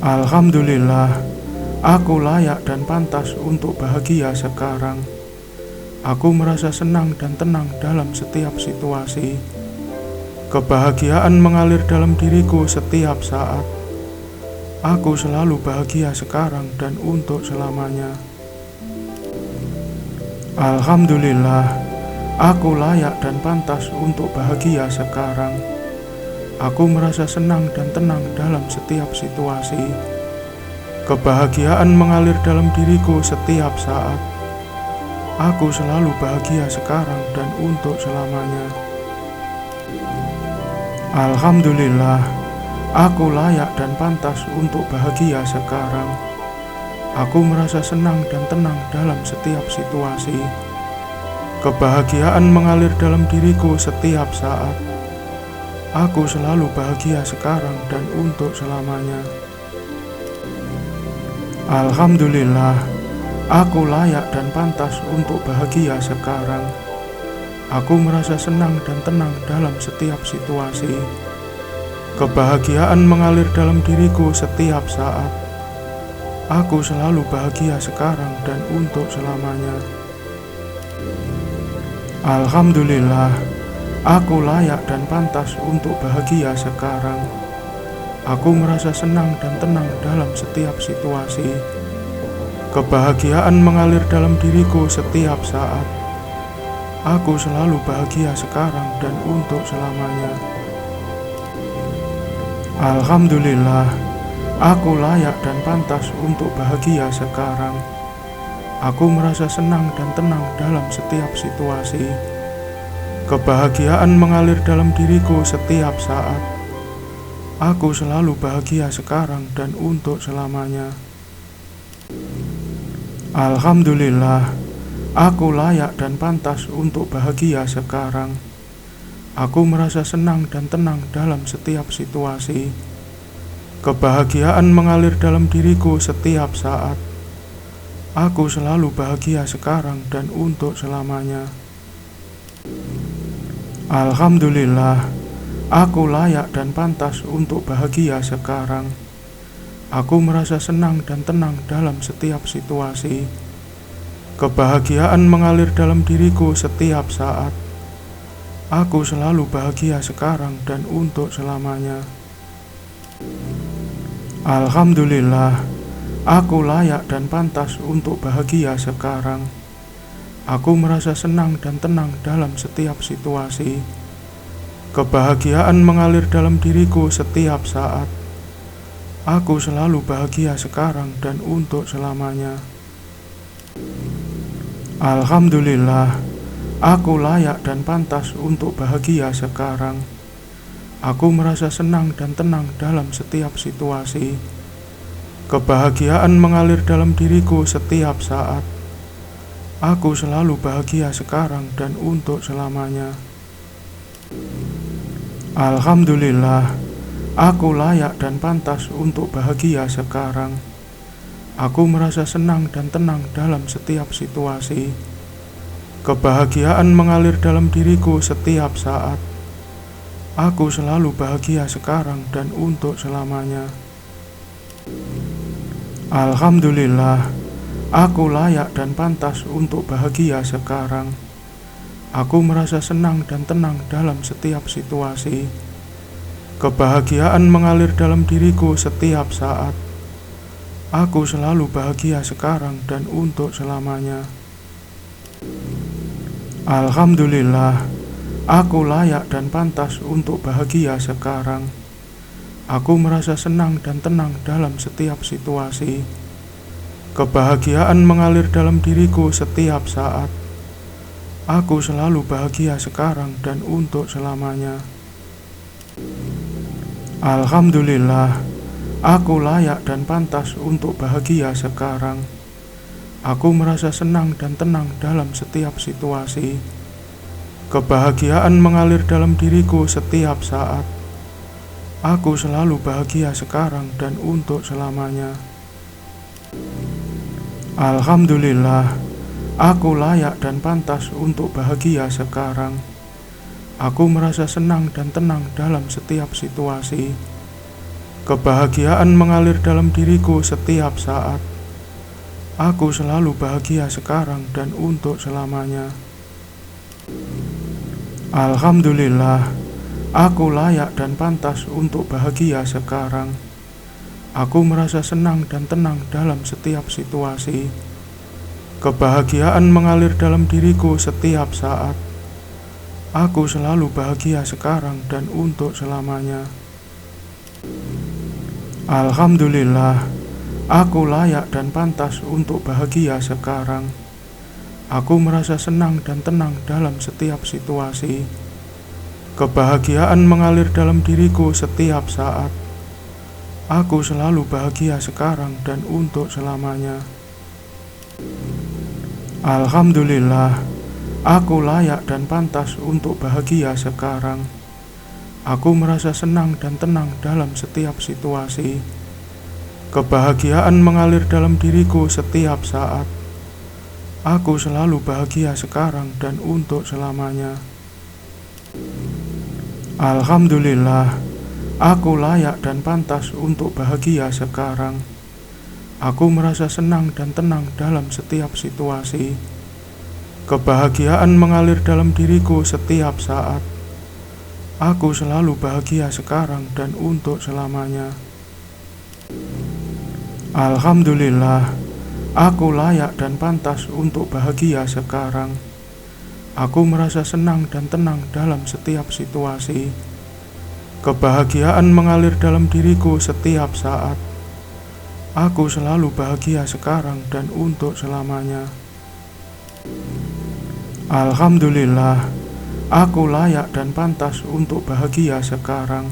Alhamdulillah, aku layak dan pantas untuk bahagia sekarang. Aku merasa senang dan tenang dalam setiap situasi. Kebahagiaan mengalir dalam diriku setiap saat. Aku selalu bahagia sekarang dan untuk selamanya. Alhamdulillah, aku layak dan pantas untuk bahagia sekarang. Aku merasa senang dan tenang dalam setiap situasi. Kebahagiaan mengalir dalam diriku setiap saat. Aku selalu bahagia sekarang dan untuk selamanya. Alhamdulillah, aku layak dan pantas untuk bahagia sekarang. Aku merasa senang dan tenang dalam setiap situasi. Kebahagiaan mengalir dalam diriku setiap saat. Aku selalu bahagia sekarang dan untuk selamanya. Alhamdulillah, aku layak dan pantas untuk bahagia sekarang. Aku merasa senang dan tenang dalam setiap situasi. Kebahagiaan mengalir dalam diriku setiap saat. Aku selalu bahagia sekarang dan untuk selamanya. Alhamdulillah, aku layak dan pantas untuk bahagia sekarang. Aku merasa senang dan tenang dalam setiap situasi. Kebahagiaan mengalir dalam diriku setiap saat. Aku selalu bahagia sekarang dan untuk selamanya. Alhamdulillah, aku layak dan pantas untuk bahagia sekarang. Aku merasa senang dan tenang dalam setiap situasi. Kebahagiaan mengalir dalam diriku setiap saat. Aku selalu bahagia sekarang dan untuk selamanya. Alhamdulillah, aku layak dan pantas untuk bahagia sekarang. Aku merasa senang dan tenang dalam setiap situasi. Kebahagiaan mengalir dalam diriku setiap saat. Aku selalu bahagia sekarang dan untuk selamanya. Alhamdulillah, aku layak dan pantas untuk bahagia sekarang. Aku merasa senang dan tenang dalam setiap situasi. Kebahagiaan mengalir dalam diriku setiap saat. Aku selalu bahagia sekarang dan untuk selamanya. Alhamdulillah, aku layak dan pantas untuk bahagia sekarang. Aku merasa senang dan tenang dalam setiap situasi. Kebahagiaan mengalir dalam diriku setiap saat. Aku selalu bahagia sekarang dan untuk selamanya. Alhamdulillah, aku layak dan pantas untuk bahagia sekarang. Aku merasa senang dan tenang dalam setiap situasi. Kebahagiaan mengalir dalam diriku setiap saat. Aku selalu bahagia sekarang dan untuk selamanya. Alhamdulillah, aku layak dan pantas untuk bahagia sekarang. Aku merasa senang dan tenang dalam setiap situasi. Kebahagiaan mengalir dalam diriku setiap saat. Aku selalu bahagia sekarang dan untuk selamanya. Alhamdulillah, aku layak dan pantas untuk bahagia sekarang. Aku merasa senang dan tenang dalam setiap situasi. Kebahagiaan mengalir dalam diriku setiap saat. Aku selalu bahagia sekarang dan untuk selamanya. Alhamdulillah, aku layak dan pantas untuk bahagia sekarang. Aku merasa senang dan tenang dalam setiap situasi. Kebahagiaan mengalir dalam diriku setiap saat. Aku selalu bahagia sekarang dan untuk selamanya. Alhamdulillah, aku layak dan pantas untuk bahagia sekarang. Aku merasa senang dan tenang dalam setiap situasi. Kebahagiaan mengalir dalam diriku setiap saat. Aku selalu bahagia sekarang dan untuk selamanya. Alhamdulillah, aku layak dan pantas untuk bahagia sekarang. Aku merasa senang dan tenang dalam setiap situasi. Kebahagiaan mengalir dalam diriku setiap saat. Aku selalu bahagia sekarang dan untuk selamanya. Alhamdulillah, aku layak dan pantas untuk bahagia sekarang. Aku merasa senang dan tenang dalam setiap situasi. Kebahagiaan mengalir dalam diriku setiap saat. Aku selalu bahagia sekarang dan untuk selamanya. Alhamdulillah, aku layak dan pantas untuk bahagia sekarang. Aku merasa senang dan tenang dalam setiap situasi. Kebahagiaan mengalir dalam diriku setiap saat. Aku selalu bahagia sekarang dan untuk selamanya. Alhamdulillah, aku layak dan pantas untuk bahagia sekarang. Aku merasa senang dan tenang dalam setiap situasi. Kebahagiaan mengalir dalam diriku setiap saat. Aku selalu bahagia sekarang dan untuk selamanya. Alhamdulillah, aku layak dan pantas untuk bahagia sekarang. Aku merasa senang dan tenang dalam setiap situasi. Kebahagiaan mengalir dalam diriku setiap saat. Aku selalu bahagia sekarang dan untuk selamanya. Alhamdulillah, aku layak dan pantas untuk bahagia sekarang. Aku merasa senang dan tenang dalam setiap situasi. Kebahagiaan mengalir dalam diriku setiap saat. Aku selalu bahagia sekarang dan untuk selamanya. Alhamdulillah, aku layak dan pantas untuk bahagia sekarang.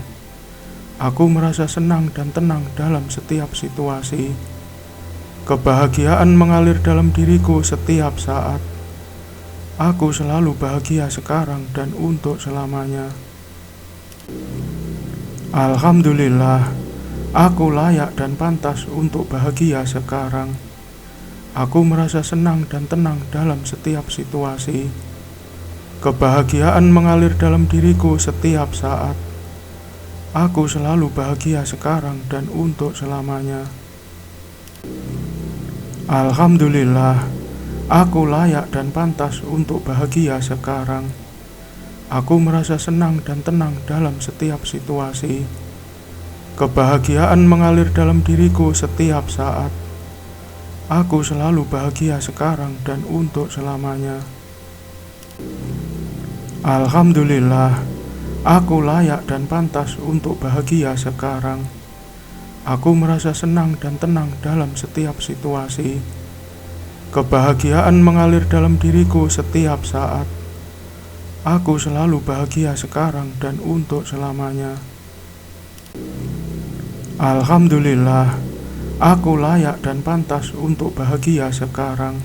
Aku merasa senang dan tenang dalam setiap situasi. Kebahagiaan mengalir dalam diriku setiap saat. Aku selalu bahagia sekarang dan untuk selamanya. Alhamdulillah, aku layak dan pantas untuk bahagia sekarang. Aku merasa senang dan tenang dalam setiap situasi. Kebahagiaan mengalir dalam diriku setiap saat. Aku selalu bahagia sekarang dan untuk selamanya. Alhamdulillah, aku layak dan pantas untuk bahagia sekarang. Aku merasa senang dan tenang dalam setiap situasi. Kebahagiaan mengalir dalam diriku setiap saat. Aku selalu bahagia sekarang dan untuk selamanya. Alhamdulillah, aku layak dan pantas untuk bahagia sekarang. Aku merasa senang dan tenang dalam setiap situasi. Kebahagiaan mengalir dalam diriku setiap saat. Aku selalu bahagia sekarang dan untuk selamanya. Alhamdulillah, aku layak dan pantas untuk bahagia sekarang.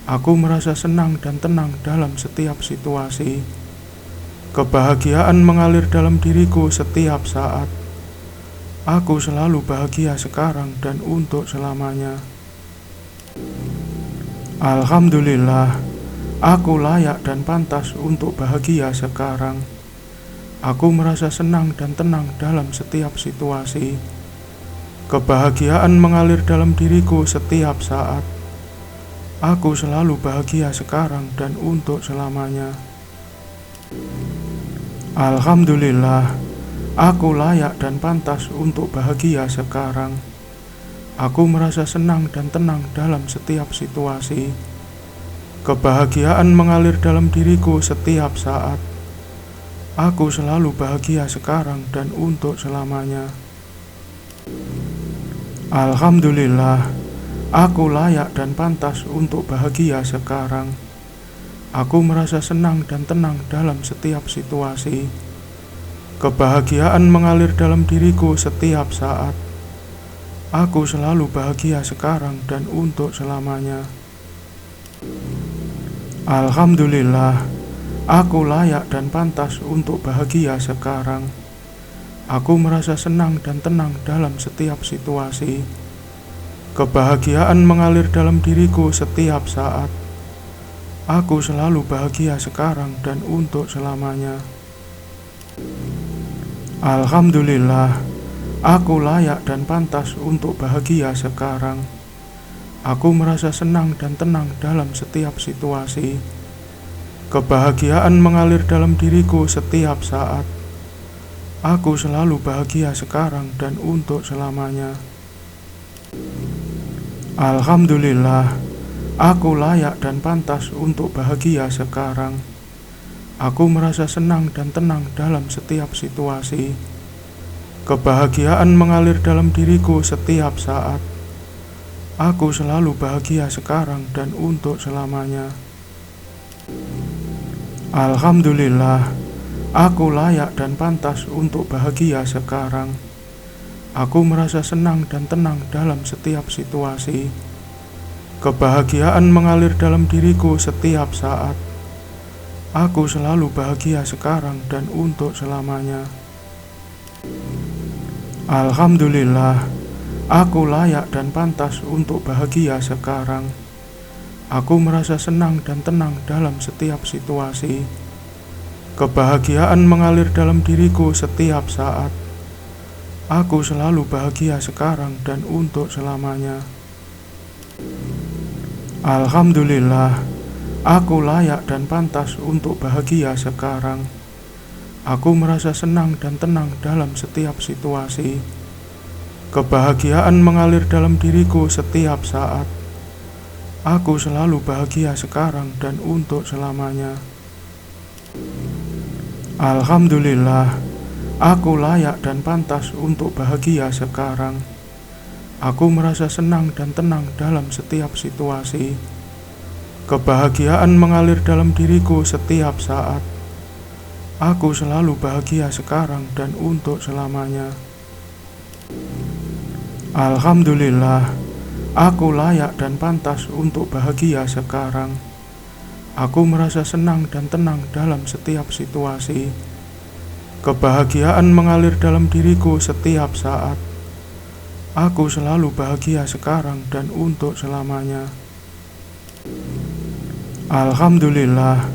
Aku merasa senang dan tenang dalam setiap situasi. Kebahagiaan mengalir dalam diriku setiap saat. Aku selalu bahagia sekarang dan untuk selamanya. Alhamdulillah, aku layak dan pantas untuk bahagia sekarang. Aku merasa senang dan tenang dalam setiap situasi. Kebahagiaan mengalir dalam diriku setiap saat. Aku selalu bahagia sekarang dan untuk selamanya. Alhamdulillah, aku layak dan pantas untuk bahagia sekarang. Aku merasa senang dan tenang dalam setiap situasi. Kebahagiaan mengalir dalam diriku setiap saat. Aku selalu bahagia sekarang dan untuk selamanya. Alhamdulillah, aku layak dan pantas untuk bahagia sekarang. Aku merasa senang dan tenang dalam setiap situasi. Kebahagiaan mengalir dalam diriku setiap saat. Aku selalu bahagia sekarang dan untuk selamanya. Alhamdulillah, aku layak dan pantas untuk bahagia sekarang. Aku merasa senang dan tenang dalam setiap situasi. Kebahagiaan mengalir dalam diriku setiap saat. Aku selalu bahagia sekarang dan untuk selamanya. Alhamdulillah, Aku layak dan pantas untuk bahagia sekarang. Aku merasa senang dan tenang dalam setiap situasi. Kebahagiaan mengalir dalam diriku setiap saat. Aku selalu bahagia sekarang dan untuk selamanya. Alhamdulillah, aku layak dan pantas untuk bahagia sekarang. Aku merasa senang dan tenang dalam setiap situasi. Kebahagiaan mengalir dalam diriku setiap saat. Aku selalu bahagia sekarang dan untuk selamanya. Alhamdulillah, aku layak dan pantas untuk bahagia sekarang. Aku merasa senang dan tenang dalam setiap situasi. Kebahagiaan mengalir dalam diriku setiap saat. Aku selalu bahagia sekarang dan untuk selamanya. Alhamdulillah, aku layak dan pantas untuk bahagia sekarang. Aku merasa senang dan tenang dalam setiap situasi. Kebahagiaan mengalir dalam diriku setiap saat. Aku selalu bahagia sekarang dan untuk selamanya. Alhamdulillah, aku layak dan pantas untuk bahagia sekarang. Aku merasa senang dan tenang dalam setiap situasi. Kebahagiaan mengalir dalam diriku setiap saat. Aku selalu bahagia sekarang dan untuk selamanya. Alhamdulillah, aku layak dan pantas untuk bahagia sekarang. Aku merasa senang dan tenang dalam setiap situasi. Kebahagiaan mengalir dalam diriku setiap saat. Aku selalu bahagia sekarang dan untuk selamanya. Alhamdulillah, aku layak dan pantas untuk bahagia sekarang. Aku merasa senang dan tenang dalam setiap situasi. Kebahagiaan mengalir dalam diriku setiap saat. Aku selalu bahagia sekarang dan untuk selamanya. Alhamdulillah,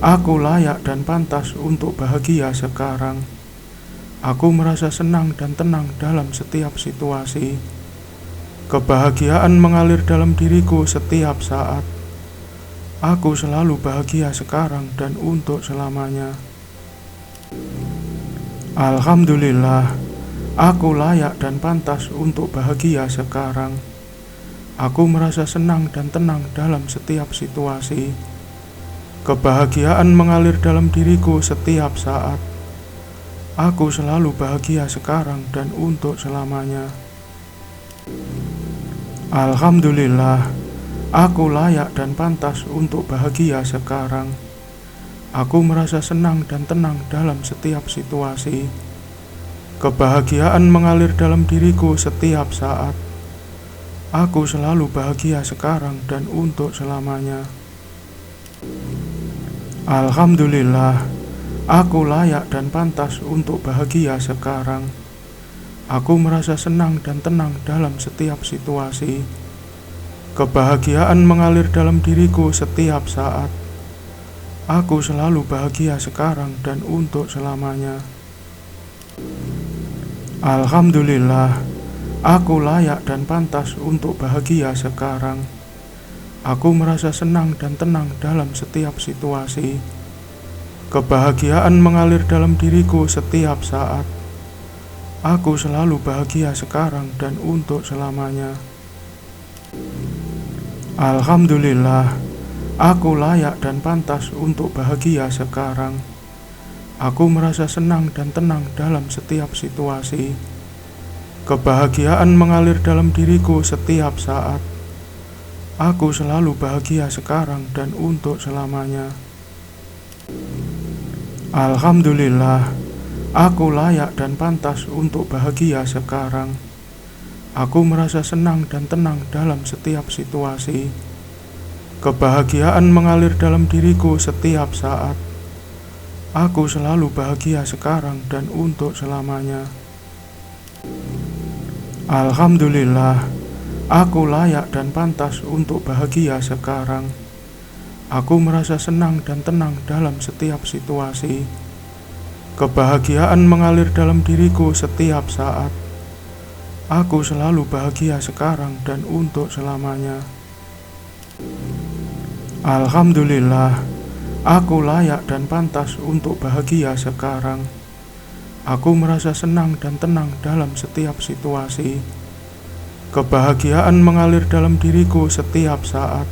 aku layak dan pantas untuk bahagia sekarang. Aku merasa senang dan tenang dalam setiap situasi. Kebahagiaan mengalir dalam diriku setiap saat. Aku selalu bahagia sekarang dan untuk selamanya. Alhamdulillah, aku layak dan pantas untuk bahagia sekarang. Aku merasa senang dan tenang dalam setiap situasi. Kebahagiaan mengalir dalam diriku setiap saat. Aku selalu bahagia sekarang dan untuk selamanya. Alhamdulillah, aku layak dan pantas untuk bahagia sekarang. Aku merasa senang dan tenang dalam setiap situasi. Kebahagiaan mengalir dalam diriku setiap saat. Aku selalu bahagia sekarang dan untuk selamanya. Alhamdulillah, aku layak dan pantas untuk bahagia sekarang. Aku merasa senang dan tenang dalam setiap situasi. Kebahagiaan mengalir dalam diriku setiap saat. Aku selalu bahagia sekarang dan untuk selamanya. Alhamdulillah, aku layak dan pantas untuk bahagia sekarang. Aku merasa senang dan tenang dalam setiap situasi. Kebahagiaan mengalir dalam diriku setiap saat. Aku selalu bahagia sekarang dan untuk selamanya. Alhamdulillah, aku layak dan pantas untuk bahagia sekarang. Aku merasa senang dan tenang dalam setiap situasi. Kebahagiaan mengalir dalam diriku setiap saat. Aku selalu bahagia sekarang dan untuk selamanya. Alhamdulillah, aku layak dan pantas untuk bahagia sekarang. Aku merasa senang dan tenang dalam setiap situasi. Kebahagiaan mengalir dalam diriku setiap saat. Aku selalu bahagia sekarang dan untuk selamanya. Alhamdulillah, aku layak dan pantas untuk bahagia sekarang. Aku merasa senang dan tenang dalam setiap situasi. Kebahagiaan mengalir dalam diriku setiap saat. Aku selalu bahagia sekarang dan untuk selamanya. Alhamdulillah, aku layak dan pantas untuk bahagia sekarang. Aku merasa senang dan tenang dalam setiap situasi. Kebahagiaan mengalir dalam diriku setiap saat.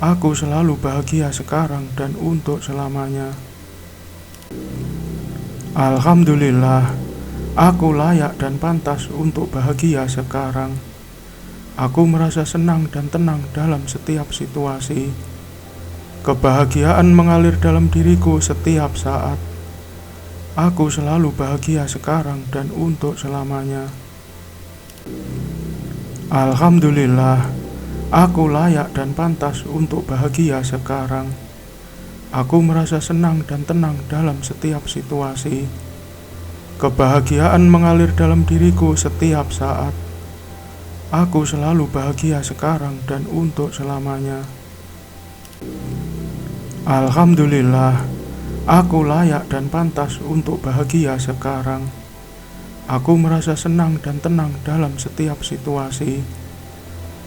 Aku selalu bahagia sekarang dan untuk selamanya. Alhamdulillah, aku layak dan pantas untuk bahagia sekarang. Aku merasa senang dan tenang dalam setiap situasi. Kebahagiaan mengalir dalam diriku setiap saat. Aku selalu bahagia sekarang dan untuk selamanya. Alhamdulillah, aku layak dan pantas untuk bahagia sekarang. Aku merasa senang dan tenang dalam setiap situasi. Kebahagiaan mengalir dalam diriku setiap saat. Aku selalu bahagia sekarang dan untuk selamanya. Alhamdulillah, aku layak dan pantas untuk bahagia sekarang. Aku merasa senang dan tenang dalam setiap situasi.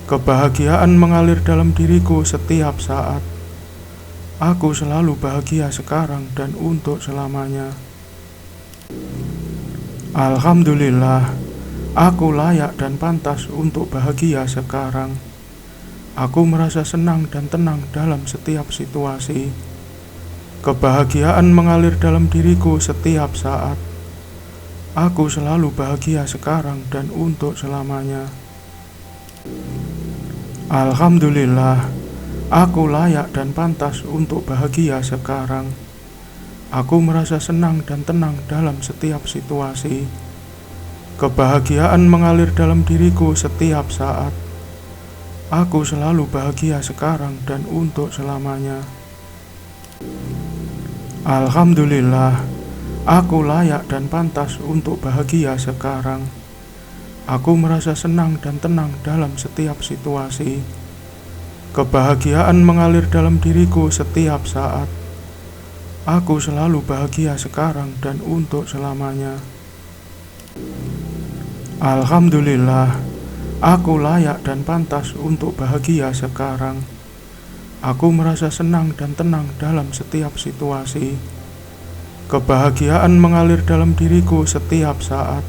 Kebahagiaan mengalir dalam diriku setiap saat. Aku selalu bahagia sekarang dan untuk selamanya. Alhamdulillah, aku layak dan pantas untuk bahagia sekarang. Aku merasa senang dan tenang dalam setiap situasi. Kebahagiaan mengalir dalam diriku setiap saat. Aku selalu bahagia sekarang dan untuk selamanya. Alhamdulillah, aku layak dan pantas untuk bahagia sekarang. Aku merasa senang dan tenang dalam setiap situasi. Kebahagiaan mengalir dalam diriku setiap saat. Aku selalu bahagia sekarang dan untuk selamanya. Alhamdulillah, aku layak dan pantas untuk bahagia sekarang. Aku merasa senang dan tenang dalam setiap situasi. Kebahagiaan mengalir dalam diriku setiap saat. Aku selalu bahagia sekarang dan untuk selamanya. Alhamdulillah, aku layak dan pantas untuk bahagia sekarang. Aku merasa senang dan tenang dalam setiap situasi. Kebahagiaan mengalir dalam diriku setiap saat.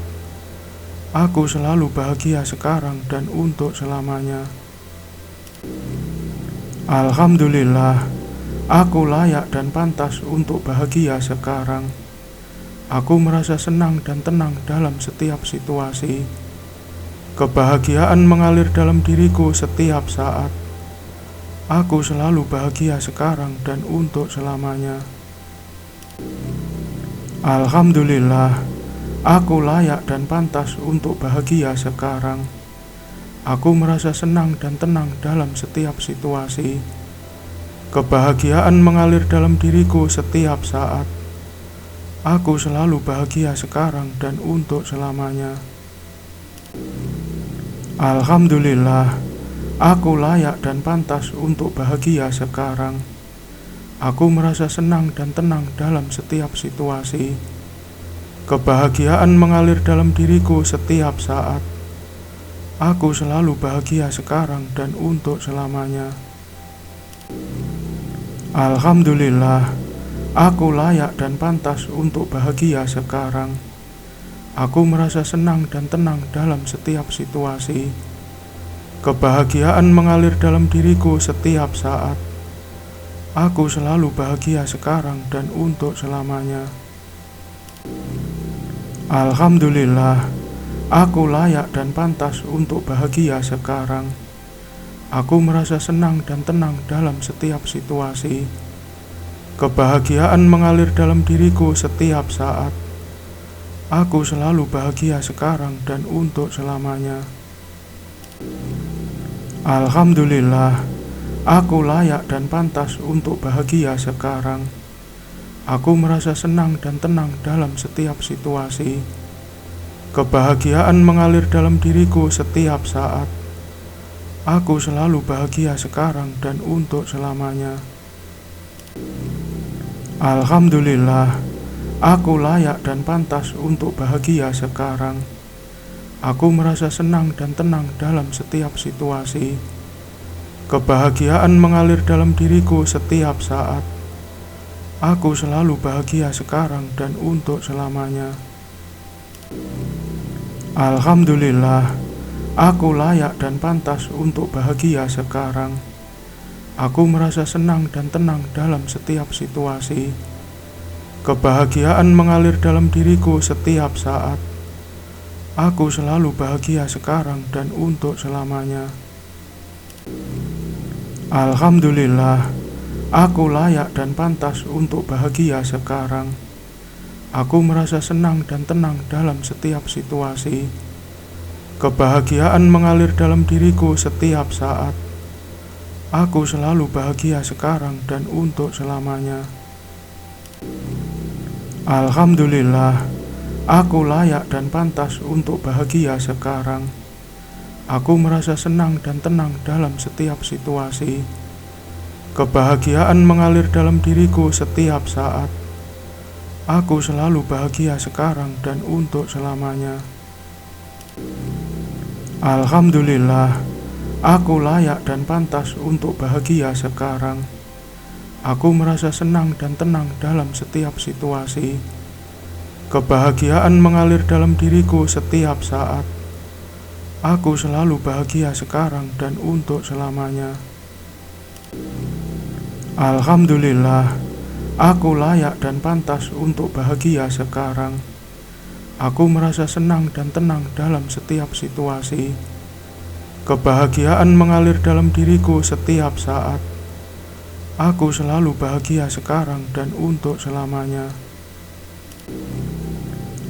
Aku selalu bahagia sekarang dan untuk selamanya. Alhamdulillah, aku layak dan pantas untuk bahagia sekarang. Aku merasa senang dan tenang dalam setiap situasi. Kebahagiaan mengalir dalam diriku setiap saat. Aku selalu bahagia sekarang dan untuk selamanya. Alhamdulillah, aku layak dan pantas untuk bahagia sekarang. Aku merasa senang dan tenang dalam setiap situasi. Kebahagiaan mengalir dalam diriku setiap saat. Aku selalu bahagia sekarang dan untuk selamanya. Alhamdulillah, aku layak dan pantas untuk bahagia sekarang. Aku merasa senang dan tenang dalam setiap situasi. Kebahagiaan mengalir dalam diriku setiap saat. Aku selalu bahagia sekarang dan untuk selamanya. Alhamdulillah, aku layak dan pantas untuk bahagia sekarang. Aku merasa senang dan tenang dalam setiap situasi. Kebahagiaan mengalir dalam diriku setiap saat. Aku selalu bahagia sekarang dan untuk selamanya. Alhamdulillah, aku layak dan pantas untuk bahagia sekarang. Aku merasa senang dan tenang dalam setiap situasi. Kebahagiaan mengalir dalam diriku setiap saat. Aku selalu bahagia sekarang dan untuk selamanya. Alhamdulillah, aku layak dan pantas untuk bahagia sekarang. Aku merasa senang dan tenang dalam setiap situasi. Kebahagiaan mengalir dalam diriku setiap saat. Aku selalu bahagia sekarang dan untuk selamanya. Alhamdulillah, aku layak dan pantas untuk bahagia sekarang. Aku merasa senang dan tenang dalam setiap situasi. Kebahagiaan mengalir dalam diriku setiap saat. Aku selalu bahagia sekarang dan untuk selamanya. Alhamdulillah, aku layak dan pantas untuk bahagia sekarang. Aku merasa senang dan tenang dalam setiap situasi. Kebahagiaan mengalir dalam diriku setiap saat. Aku selalu bahagia sekarang dan untuk selamanya. Alhamdulillah, aku layak dan pantas untuk bahagia sekarang. Aku merasa senang dan tenang dalam setiap situasi. Kebahagiaan mengalir dalam diriku setiap saat. Aku selalu bahagia sekarang dan untuk selamanya. Alhamdulillah, aku layak dan pantas untuk bahagia sekarang. Aku merasa senang dan tenang dalam setiap situasi. Kebahagiaan mengalir dalam diriku setiap saat. Aku selalu bahagia sekarang dan untuk selamanya. Alhamdulillah, aku layak dan pantas untuk bahagia sekarang. Aku merasa senang dan tenang dalam setiap situasi. Kebahagiaan mengalir dalam diriku setiap saat. Aku selalu bahagia sekarang dan untuk selamanya. Alhamdulillah, aku layak dan pantas untuk bahagia sekarang. Aku merasa senang dan tenang dalam setiap situasi. Kebahagiaan mengalir dalam diriku setiap saat. Aku selalu bahagia sekarang dan untuk selamanya.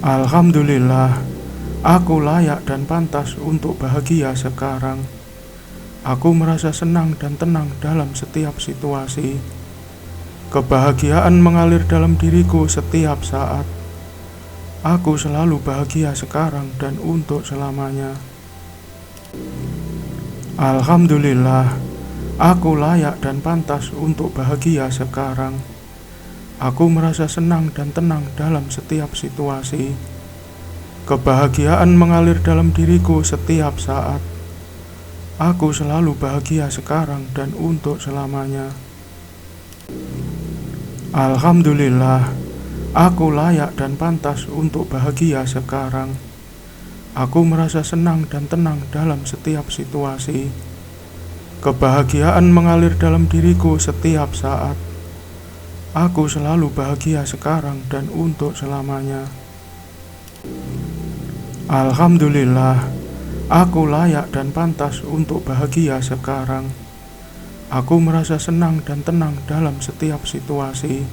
Alhamdulillah, aku layak dan pantas untuk bahagia sekarang. Aku merasa senang dan tenang dalam setiap situasi. Kebahagiaan mengalir dalam diriku setiap saat. Aku selalu bahagia sekarang dan untuk selamanya. Alhamdulillah, aku layak dan pantas untuk bahagia sekarang. Aku merasa senang dan tenang dalam setiap situasi. Kebahagiaan mengalir dalam diriku setiap saat. Aku selalu bahagia sekarang dan untuk selamanya. Alhamdulillah, aku layak dan pantas untuk bahagia sekarang. Aku merasa senang dan tenang dalam setiap situasi. Kebahagiaan mengalir dalam diriku setiap saat. Aku selalu bahagia sekarang dan untuk selamanya. Alhamdulillah, aku layak dan pantas untuk bahagia sekarang. Aku merasa senang dan tenang dalam setiap situasi.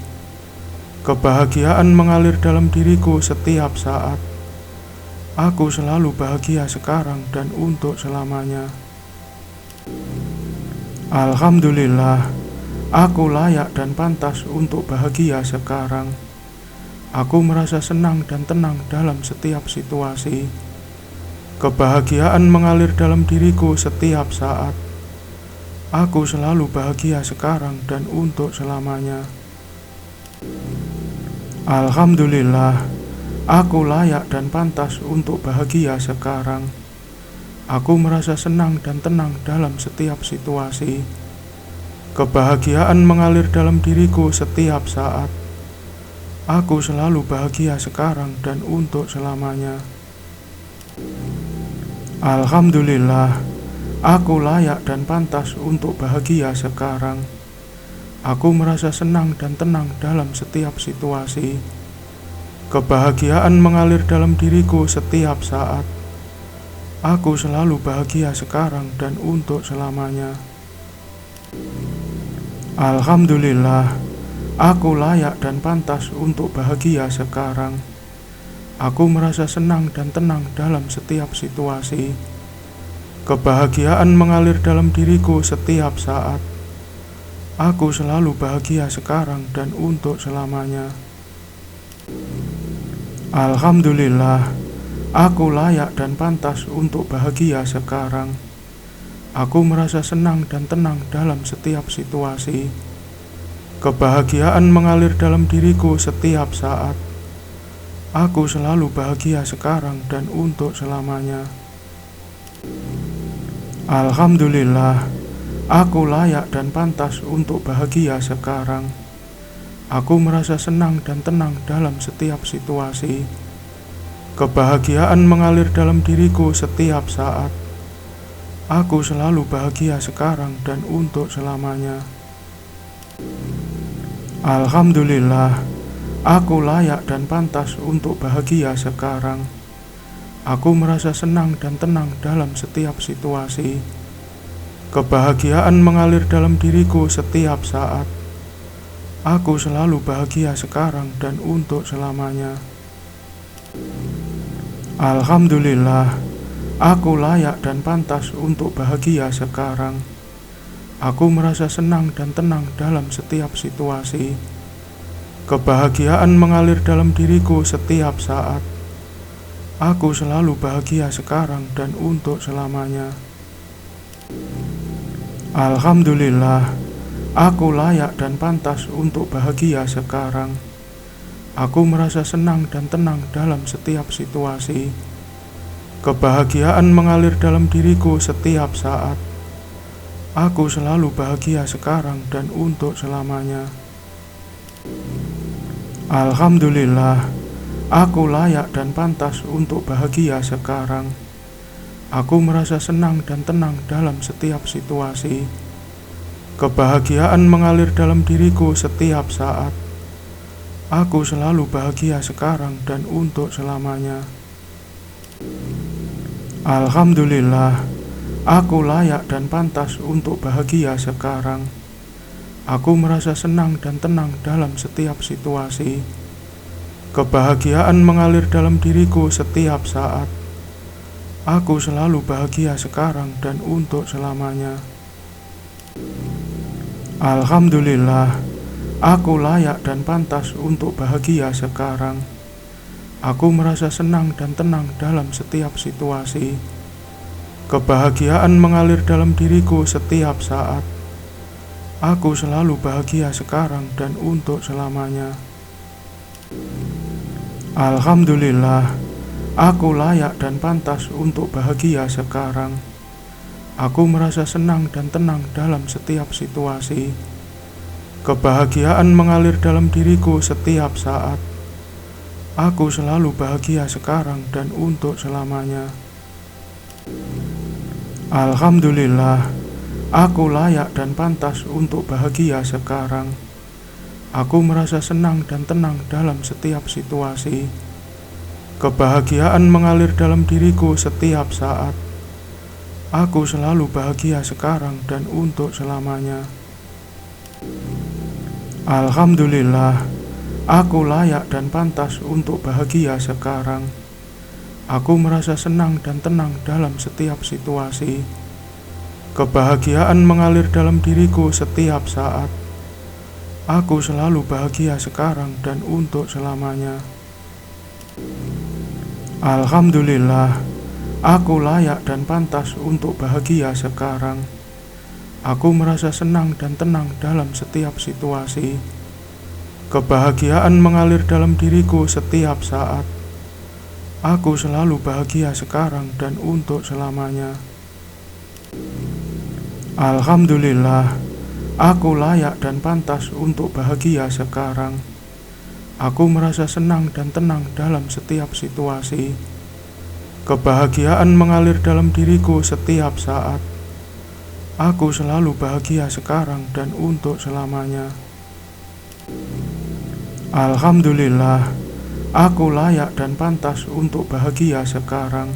Kebahagiaan mengalir dalam diriku setiap saat. Aku selalu bahagia sekarang dan untuk selamanya. Alhamdulillah, aku layak dan pantas untuk bahagia sekarang. Aku merasa senang dan tenang dalam setiap situasi. Kebahagiaan mengalir dalam diriku setiap saat. Aku selalu bahagia sekarang dan untuk selamanya. Alhamdulillah, aku layak dan pantas untuk bahagia sekarang. Aku merasa senang dan tenang dalam setiap situasi. Kebahagiaan mengalir dalam diriku setiap saat. Aku selalu bahagia sekarang dan untuk selamanya. Alhamdulillah, aku layak dan pantas untuk bahagia sekarang. Aku merasa senang dan tenang dalam setiap situasi. Kebahagiaan mengalir dalam diriku setiap saat. Aku selalu bahagia sekarang dan untuk selamanya. Alhamdulillah, aku layak dan pantas untuk bahagia sekarang. Aku merasa senang dan tenang dalam setiap situasi. Kebahagiaan mengalir dalam diriku setiap saat. Aku selalu bahagia sekarang dan untuk selamanya. Alhamdulillah, aku layak dan pantas untuk bahagia sekarang. Aku merasa senang dan tenang dalam setiap situasi. Kebahagiaan mengalir dalam diriku setiap saat. Aku selalu bahagia sekarang dan untuk selamanya. Alhamdulillah, aku layak dan pantas untuk bahagia sekarang. Aku merasa senang dan tenang dalam setiap situasi. Kebahagiaan mengalir dalam diriku setiap saat. Aku selalu bahagia sekarang dan untuk selamanya. Alhamdulillah, aku layak dan pantas untuk bahagia sekarang. Aku merasa senang dan tenang dalam setiap situasi. Kebahagiaan mengalir dalam diriku setiap saat. Aku selalu bahagia sekarang dan untuk selamanya. Alhamdulillah, aku layak dan pantas untuk bahagia sekarang. Aku merasa senang dan tenang dalam setiap situasi. Kebahagiaan mengalir dalam diriku setiap saat. Aku selalu bahagia sekarang dan untuk selamanya. Alhamdulillah, aku layak dan pantas untuk bahagia sekarang. Aku merasa senang dan tenang dalam setiap situasi. Kebahagiaan mengalir dalam diriku setiap saat. Aku selalu bahagia sekarang dan untuk selamanya. Alhamdulillah, aku layak dan pantas untuk bahagia sekarang. Aku merasa senang dan tenang dalam setiap situasi. Kebahagiaan mengalir dalam diriku setiap saat. Aku selalu bahagia sekarang dan untuk selamanya. Alhamdulillah, aku layak dan pantas untuk bahagia sekarang. Aku merasa senang dan tenang dalam setiap situasi. Kebahagiaan mengalir dalam diriku setiap saat. Aku selalu bahagia sekarang dan untuk selamanya. Alhamdulillah, aku layak dan pantas untuk bahagia sekarang. Aku merasa senang dan tenang dalam setiap situasi. Kebahagiaan mengalir dalam diriku setiap saat. Aku selalu bahagia sekarang dan untuk selamanya. Alhamdulillah, aku layak dan pantas untuk bahagia sekarang. Aku merasa senang dan tenang dalam setiap situasi. Kebahagiaan mengalir dalam diriku setiap saat. Aku selalu bahagia sekarang dan untuk selamanya. Alhamdulillah, aku layak dan pantas untuk bahagia sekarang. Aku merasa senang dan tenang dalam setiap situasi. Kebahagiaan mengalir dalam diriku setiap saat. Aku selalu bahagia sekarang dan untuk selamanya. Alhamdulillah, aku layak dan pantas untuk bahagia sekarang. Aku merasa senang dan tenang dalam setiap situasi. Kebahagiaan mengalir dalam diriku setiap saat. Aku selalu bahagia sekarang dan untuk selamanya. Alhamdulillah, aku layak dan pantas untuk bahagia sekarang. Aku merasa senang dan tenang dalam setiap situasi. Kebahagiaan mengalir dalam diriku setiap saat. Aku selalu bahagia sekarang dan untuk selamanya. Alhamdulillah, aku layak dan pantas untuk bahagia sekarang. Aku merasa senang dan tenang dalam setiap situasi. Kebahagiaan mengalir dalam diriku setiap saat. Aku selalu bahagia sekarang dan untuk selamanya. Alhamdulillah, aku layak dan pantas untuk bahagia sekarang.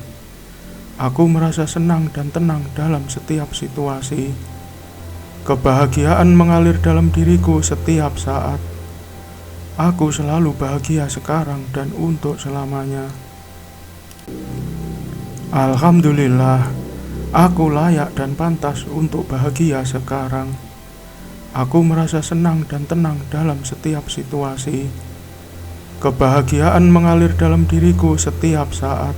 Aku merasa senang dan tenang dalam setiap situasi. Kebahagiaan mengalir dalam diriku setiap saat. Aku selalu bahagia sekarang dan untuk selamanya. Alhamdulillah, aku layak dan pantas untuk bahagia sekarang. Aku merasa senang dan tenang dalam setiap situasi. Kebahagiaan mengalir dalam diriku setiap saat.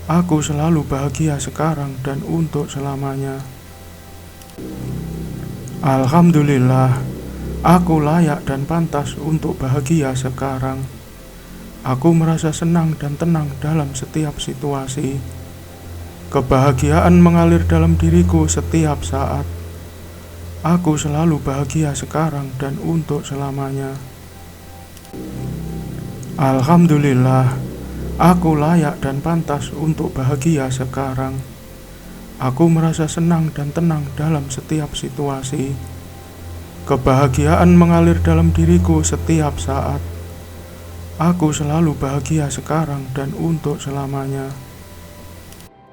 Aku selalu bahagia sekarang dan untuk selamanya. Alhamdulillah, aku layak dan pantas untuk bahagia sekarang. Aku merasa senang dan tenang dalam setiap situasi. Kebahagiaan mengalir dalam diriku setiap saat. Aku selalu bahagia sekarang dan untuk selamanya. Alhamdulillah, aku layak dan pantas untuk bahagia sekarang. Aku merasa senang dan tenang dalam setiap situasi. Kebahagiaan mengalir dalam diriku setiap saat. Aku selalu bahagia sekarang dan untuk selamanya.